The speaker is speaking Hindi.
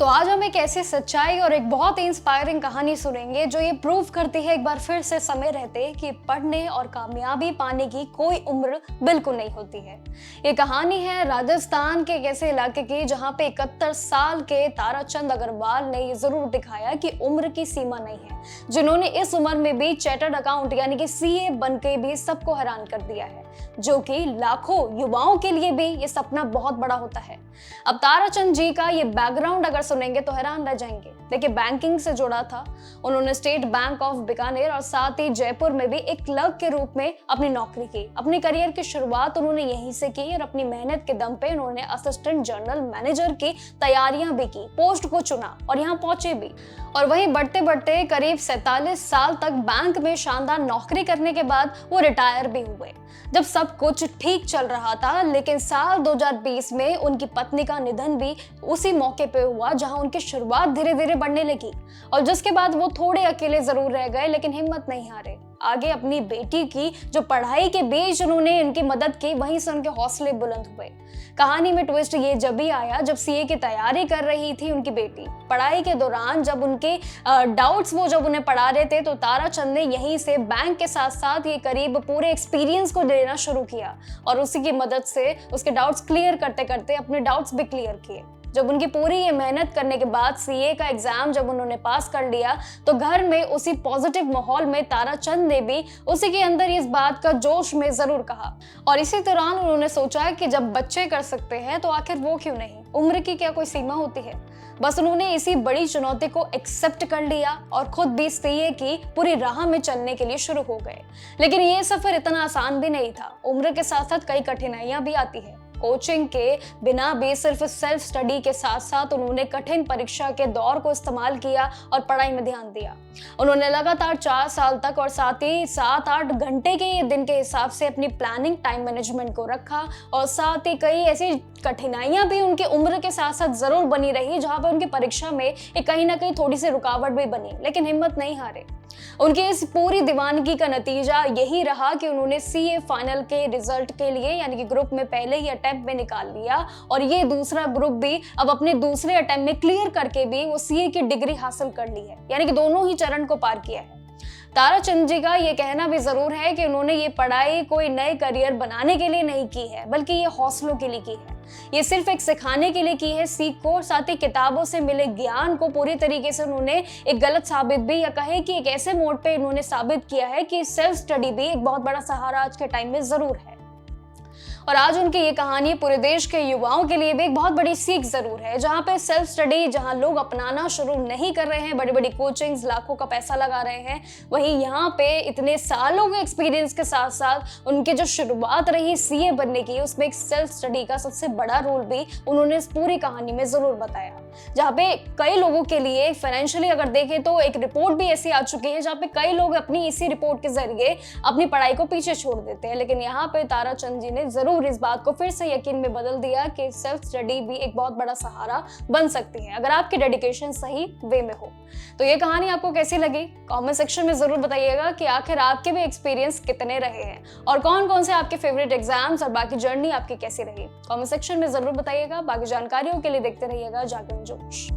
तो आज हम एक ऐसी सच्चाई और एक बहुत ही इंस्पायरिंग कहानी सुनेंगे जो ये प्रूव करती है एक बार फिर से समय रहते कि पढ़ने और कामयाबी पाने की कोई उम्र बिल्कुल नहीं होती है। ये कहानी है राजस्थान के एक ऐसे इलाके की जहाँ पे 71 साल के ताराचंद अग्रवाल ने ये जरूर दिखाया कि उम्र की सीमा नहीं है, जिन्होंने इस उम्र में भी चार्टर्ड अकाउंट यानी कि सीए बन के भी सबको हैरान कर दिया है, जो कि लाखों युवाओं के लिए भी ये सपना बहुत बड़ा होता है। अब ताराचंद जी का ये बैकग्राउंड अगर सुनेंगे तो हैरान रह जाएंगे। देखिए, बैंकिंग से जुड़ा था, उन्होंने स्टेट बैंक ऑफ बीकानेर और साथ ही जयपुर में भी एक क्लर्क के रूप में अपनी नौकरी की। अपने करियर की शुरुआत उन्होंने यहीं से की और अपनी मेहनत के दम पे उन्होंने असिस्टेंट जनरल मैनेजर की तैयारियां भी की, पोस्ट को चुना और यहाँ पहुंचे भी। और वहीं बढ़ते बढ़ते करीब 47 साल तक बैंक में शानदार नौकरी करने के बाद वो रिटायर भी हुए, जब सब कुछ ठीक चल रहा था। लेकिन साल 2020 में उनकी पत्नी का निधन भी उसी मौके पे हुआ जहां उनकी शुरुआत धीरे धीरे बढ़ने लगी और जिसके बाद वो थोड़े अकेले जरूर रह गए, लेकिन हिम्मत नहीं हारे। आगे अपनी बेटी की जो पढ़ाई के बीच उन्होंने इनकी मदद की, वहीं से उनके हौसले बुलंद हुए। कहानी में ट्विस्ट ये जब भी आया जब सीए की तैयारी कर रही थी उनकी बेटी। पढ़ाई के दौरान जब उनके डाउट्स वो जब उन्हें पढ़ा रहे थे तो ताराचंद ने यहीं से बैंक के साथ साथ ये करीब पूरे एक्सपीरियंस को लेना शुरू किया और उसी की मदद से उसके डाउट्स क्लियर करते करते अपने डाउट्स भी क्लियर किए। जब उनकी पूरी ये मेहनत करने के बाद सीए का एग्जाम जब उन्होंने पास कर लिया तो घर में उसी पॉजिटिव माहौल में ताराचंद ने भी उसी के अंदर इस बात का जोश में जरूर कहा। और इसी दौरान उन्होंने सोचा कि जब बच्चे कर सकते हैं तो आखिर वो क्यों नहीं, उम्र की क्या कोई सीमा होती है। बस उन्होंने इसी बड़ी चुनौती को एक्सेप्ट कर लिया और खुद भी सीए की पूरी राह में चलने के लिए शुरू हो गए। लेकिन ये सफर इतना आसान भी नहीं था, उम्र के साथ साथ कई कठिनाइयां भी आती है। कोचिंग के बिना भी सिर्फ सेल्फ स्टडी के साथ साथ उन्होंने कठिन परीक्षा के दौर को इस्तेमाल किया और पढ़ाई में ध्यान दिया। उन्होंने लगातार 4 साल तक और साथ ही 7-8 घंटे के दिन के हिसाब से अपनी प्लानिंग टाइम मैनेजमेंट को रखा और साथ ही कई ऐसी कठिनाइयां भी उनके उम्र के साथ साथ जरूर बनी रही जहां पर उनकी परीक्षा में एक कहीं ना कहीं थोड़ी सी रुकावट भी बनी, लेकिन हिम्मत नहीं हारे। उनकी इस पूरी दीवानगी का नतीजा यही रहा कि उन्होंने सीए फाइनल के रिजल्ट के लिए यानी कि ग्रुप में पहले ही अटेम्प्ट में निकाल लिया और ये दूसरा ग्रुप भी अब अपने दूसरे अटेम्प्ट में क्लियर करके भी वो सीए की डिग्री हासिल कर ली है, यानी कि दोनों ही चरण को पार किया है। ताराचंद जी का ये कहना भी जरूर है कि उन्होंने ये पढ़ाई कोई नए करियर बनाने के लिए नहीं की है, बल्कि ये हौसलों के लिए की है। ये सिर्फ एक सिखाने के लिए की है सीख को, और साथ ही किताबों से मिले ज्ञान को पूरी तरीके से उन्होंने एक गलत साबित भी या कहे कि एक ऐसे मोड पे उन्होंने साबित किया है कि सेल्फ स्टडी भी एक बहुत बड़ा सहारा आज के टाइम में जरूर है। और आज उनकी ये कहानी पूरे देश के युवाओं के लिए भी एक बहुत बड़ी सीख जरूर है, जहाँ पे सेल्फ स्टडी जहाँ लोग अपनाना शुरू नहीं कर रहे हैं, बड़ी बड़ी कोचिंग्स लाखों का पैसा लगा रहे हैं, वहीं यहाँ पे इतने सालों के एक्सपीरियंस के साथ साथ उनकी जो शुरुआत रही सीए बनने की, उसमें एक सेल्फ स्टडी का सबसे बड़ा रोल भी उन्होंने इस पूरी कहानी में जरूर बताया। जहाँ पे कई लोगों के लिए फाइनेंशियली अगर देखें तो एक रिपोर्ट भी ऐसी आ चुकी है जहाँ पे कई लोग अपनी इसी रिपोर्ट के जरिए अपनी पढ़ाई को पीछे छोड़ देते हैं, लेकिन यहाँ पे ताराचंद जी ने जरूर इस बात को फिर से यकीन में बदल दिया कि सेल्फ स्टडी भी एक बहुत बड़ा सहारा बन सकती है अगर आपकी डेडिकेशन सही वे में हो। तो ये कहानी आपको कैसी लगी कमेंट सेक्शन में जरूर बताइएगा कि आखिर आपके भी एक्सपीरियंस कितने रहे हैं और कौन कौन से आपके फेवरेट एग्जाम्स और बाकी जर्नी आपकी कैसी रही। कमेंट सेक्शन में जरूर बताइएगा। बाकी जानकारियों के लिए देखते रहिएगा जागरण जोश।